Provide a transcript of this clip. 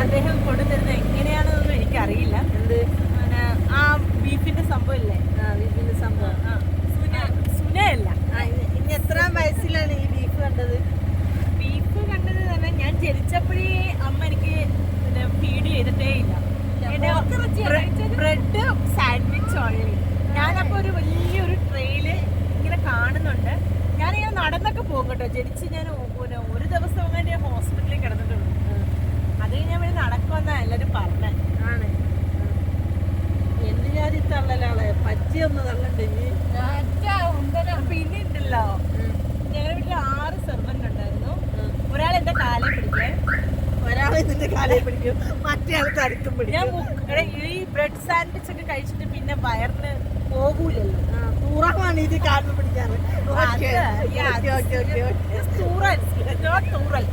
അദ്ദേഹം കൊണ്ടുതരുന്നത് എങ്ങനെയാണെന്നൊന്നും എനിക്കറിയില്ല. എന്ത് പിന്നെ ആ ബീഫിന്റെ സംഭവം ഇല്ലേ, ബീഫിന്റെ സംഭവം സുനയല്ല. ഇനി എത്രാം വയസ്സിലാണ് ഈ ബീഫ് കണ്ടത്? ബീഫ് കണ്ടത് തന്നെ ഞാൻ ജനിച്ചപ്പോഴേ അമ്മ എനിക്ക് ഫീഡ് ചെയ്തിട്ടേ ഇല്ല. Bread sandwich only. ഞാനപ്പോ ഒരു വലിയൊരു ട്രെയില് ഇങ്ങനെ കാണുന്നുണ്ട്. ഞാനിങ്ങനെ നടന്നൊക്കെ പോകും കേട്ടോ. ജനിച്ച് ഞാൻ ഒരു ദിവസം അങ്ങനെ ഞാൻ ഹോസ്പിറ്റലിൽ കിടന്നിട്ടുള്ളൂ. അത് കഴിഞ്ഞാൽ വേണ്ടി നടക്കുമെന്നാ എല്ലാവരും പറഞ്ഞേ. ആണ് എന്ത് ജാതി തള്ളലാളെ പറ്റിയൊന്ന് തള്ളണ്ടെങ്കിൽ പിന്നെ ഉണ്ടല്ലോ, ഞങ്ങളുടെ വീട്ടിൽ 6 സെർവന്റ് ഉണ്ടായിരുന്നു. ഒരാൾ എന്റെ കാലം പിടിക്കാൻ, ഒരാൾ ഇതിന്റെ കാലം പിടിക്കും, മറ്റേ ആൾ തടുക്കും പിടിക്കും. ഈ ബ്രെഡ് സാൻഡ്വിച്ച് ഒക്കെ കഴിച്ചിട്ട് പിന്നെ വയറിന് പോകൂലല്ലോ. തൂറമാണ് ഇത് കാലിന് പിടിക്കാറ്. തൂറൽ